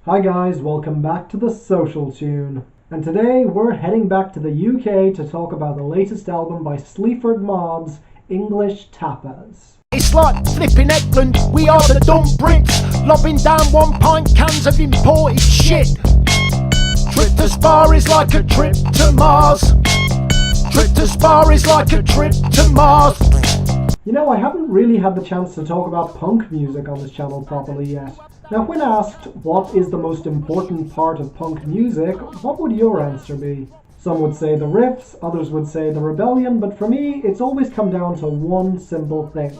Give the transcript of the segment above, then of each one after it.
Hi guys, welcome back to the Social Tune. And today we're heading back to the UK to talk about the latest album by Sleaford Mods, English Tapas. It's like flipping Eggland, we are the dumb Brits, lobbing down 1 pint cans of imported shit. Trip to Spa is like a trip to Mars. Trip to Spa is like a trip to Mars. You know, I haven't really had the chance to talk about punk music on this channel properly yet. Now, when asked what is the most important part of punk music, what would your answer be? Some would say the riffs, others would say the rebellion, but for me, it's always come down to one simple thing: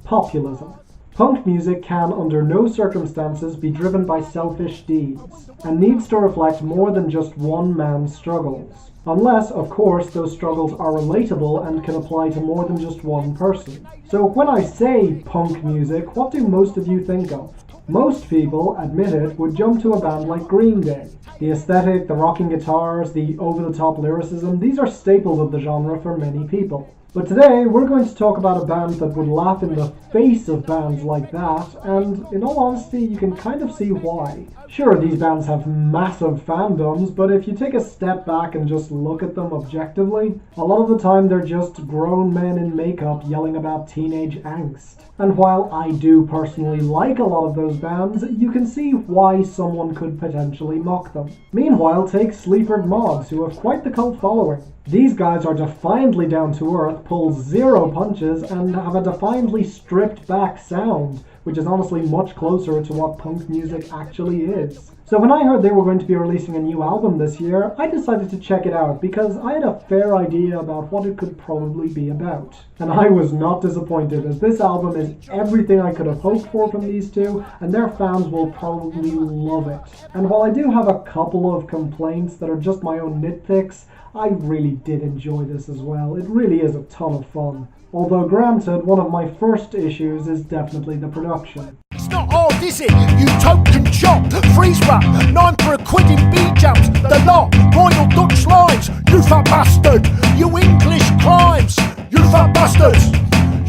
populism. Punk music can, under no circumstances, be driven by selfish deeds, and needs to reflect more than just one man's struggles. Unless, of course, those struggles are relatable and can apply to more than just one person. So when I say punk music, what do most of you think of? Most people, admit it, would jump to a band like Green Day. The aesthetic, the rocking guitars, the over-the-top lyricism, these are staples of the genre for many people. But today, we're going to talk about a band that would laugh in the face of bands like that, and in all honesty, you can kind of see why. Sure, these bands have massive fandoms, but if you take a step back and just look at them objectively, a lot of the time they're just grown men in makeup yelling about teenage angst. And while I do personally like a lot of those bands, you can see why someone could potentially mock them. Meanwhile, take Sleaford Mods, who have quite the cult following. These guys are defiantly down to earth, pull zero punches, and have a defiantly stripped back sound, which is honestly much closer to what punk music actually is. So when I heard they were going to be releasing a new album this year, I decided to check it out because I had a fair idea about what it could probably be about. And I was not disappointed, as this album is everything I could have hoped for from these two, and their fans will probably love it. And while I do have a couple of complaints that are just my own nitpicks, I really did enjoy this as well. It really is a ton of fun. Although granted, one of my first issues is definitely the production. It's not hard, is it? You token chop, freeze wrap, 9 for a quid in B.H.S. The lot, Royal Dutch Lines, you fat bastard, you English crimes, you fat bastards,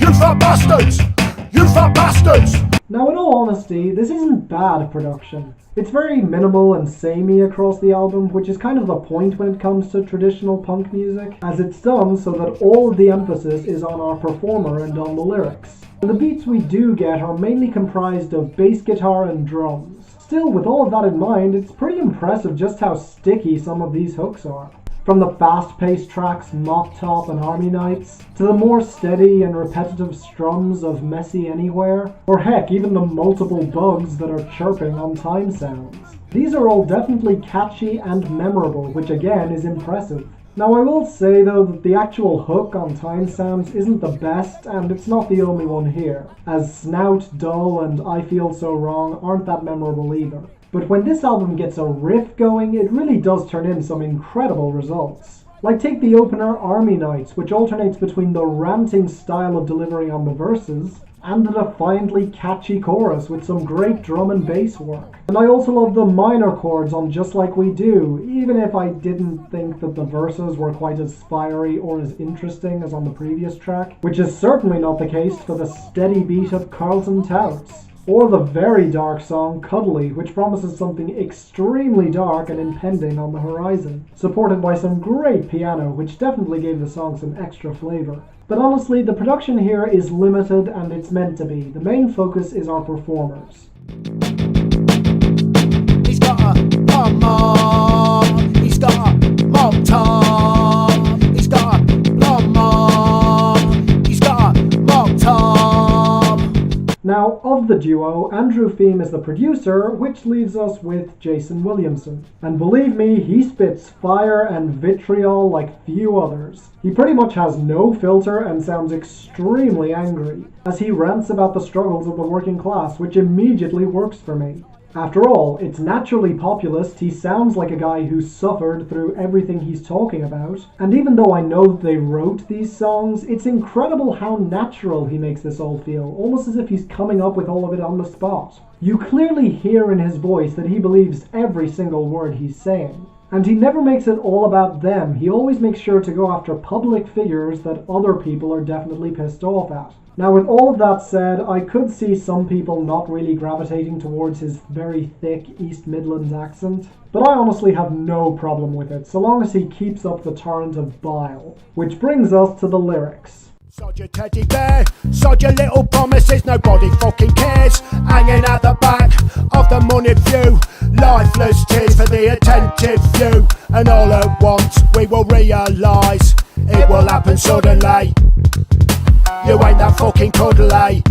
you fat bastards, you fat bastards. Now, in all honesty, this isn't bad production. It's very minimal and samey across the album, which is kind of the point when it comes to traditional punk music, as it's done so that all of the emphasis is on our performer and on the lyrics. And the beats we do get are mainly comprised of bass guitar and drums. Still, with all of that in mind, it's pretty impressive just how sticky some of these hooks are. From the fast-paced tracks Moptop and Army Nights, to the more steady and repetitive strums of Messy Anywhere, or heck, even the multiple bugs that are chirping on Time Sounds. These are all definitely catchy and memorable, which again is impressive. Now I will say though that the actual hook on Time Sounds isn't the best, and it's not the only one here, as Snout, Dull, and I Feel So Wrong aren't that memorable either. But when this album gets a riff going, it really does turn in some incredible results. Like take the opener Army Nights, which alternates between the ranting style of delivery on the verses and the defiantly catchy chorus with some great drum and bass work. And I also love the minor chords on Just Like We Do, even if I didn't think that the verses were quite as fiery or as interesting as on the previous track, which is certainly not the case for the steady beat of Carlton Touts. Or the very dark song Cuddly, which promises something extremely dark and impending on the horizon, supported by some great piano, which definitely gave the song some extra flavor. But honestly, the production here is limited, and it's meant to be. The main focus is our performers. He's got a mom, he's got a Moptop, he's got a mom, he's got a Moptop. Now, of the duo, Andrew Feem is the producer, which leaves us with Jason Williamson. And believe me, he spits fire and vitriol like few others. He pretty much has no filter and sounds extremely angry, as he rants about the struggles of the working class, which immediately works for me. After all, it's naturally populist, he sounds like a guy who suffered through everything he's talking about, and even though I know that they wrote these songs, it's incredible how natural he makes this all feel, almost as if he's coming up with all of it on the spot. You clearly hear in his voice that he believes every single word he's saying. And he never makes it all about them. He always makes sure to go after public figures that other people are definitely pissed off at. Now, with all of that said, I could see some people not really gravitating towards his very thick East Midlands accent, but I honestly have no problem with it, so long as he keeps up the torrent of bile. Which brings us to the lyrics. Sod your teddy bear, sod your little promises, nobody fucking cares. Hanging at the back of the moneyed view, lifeless tears for the attentive few. And all at once we will realise it will happen suddenly. You ain't that fucking cuddly.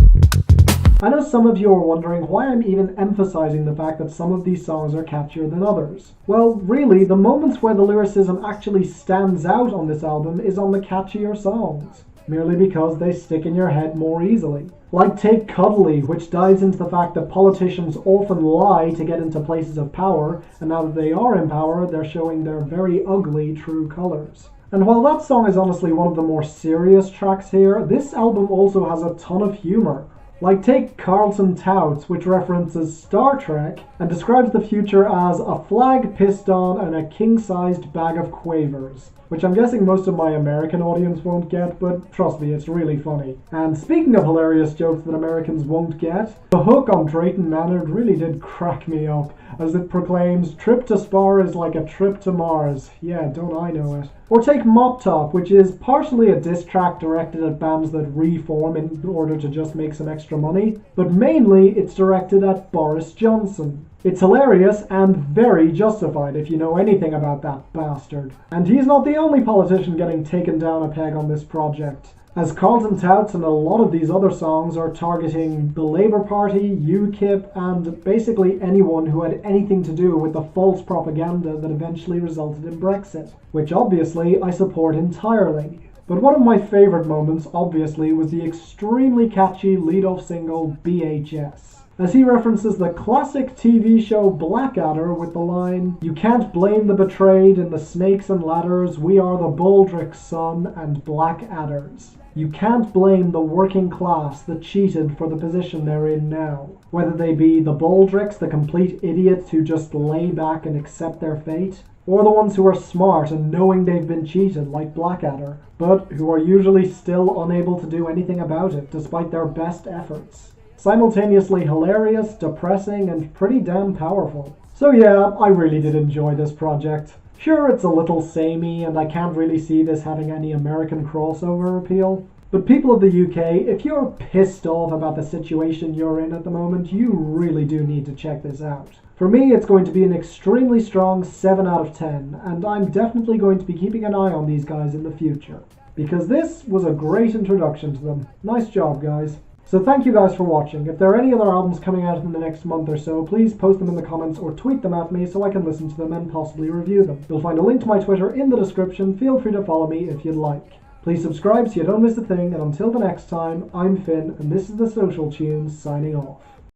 I know some of you are wondering why I'm even emphasizing the fact that some of these songs are catchier than others. Well, really, the moments where the lyricism actually stands out on this album is on the catchier songs, merely because they stick in your head more easily. Like take Cuddly, which dives into the fact that politicians often lie to get into places of power, and now that they are in power, they're showing their very ugly true colors. And while that song is honestly one of the more serious tracks here, this album also has a ton of humor. Like take Carlton Touts, which references Star Trek and describes the future as a flag pissed on and a king-sized bag of quavers, which I'm guessing most of my American audience won't get, but trust me, it's really funny. And speaking of hilarious jokes that Americans won't get, the hook on Drayton Manored really did crack me up, as it proclaims, "Trip to Spar is like a trip to Mars." Yeah, don't I know it. Or take Moptop, which is partially a diss track directed at bands that reform in order to just make some extra money, but mainly it's directed at Boris Johnson. It's hilarious and very justified if you know anything about that bastard. And he's not the only politician getting taken down a peg on this project, as Carlton Touts and a lot of these other songs are targeting the Labour Party, UKIP, and basically anyone who had anything to do with the false propaganda that eventually resulted in Brexit, which obviously I support entirely. But one of my favourite moments, obviously, was the extremely catchy lead-off single B.H.S, as he references the classic TV show Blackadder with the line, "You can't blame the betrayed in the snakes and ladders, we are the baldricks, son, and Blackadders. You can't blame the working class that cheated for the position they're in now, whether they be the baldricks, the complete idiots who just lay back and accept their fate, or the ones who are smart and knowing they've been cheated like Blackadder, but who are usually still unable to do anything about it despite their best efforts." Simultaneously hilarious, depressing, and pretty damn powerful. So yeah, I really did enjoy this project. Sure, it's a little samey, and I can't really see this having any American crossover appeal. But people of the UK, if you're pissed off about the situation you're in at the moment, you really do need to check this out. For me, it's going to be an extremely strong 7 out of 10, and I'm definitely going to be keeping an eye on these guys in the future, because this was a great introduction to them. Nice job, guys. So thank you guys for watching. If there are any other albums coming out in the next month or so, please post them in the comments or tweet them at me so I can listen to them and possibly review them. You'll find a link to my Twitter in the description. Feel free to follow me if you'd like. Please subscribe so you don't miss a thing, and until the next time, I'm Finn, and this is the Social Tunes signing off.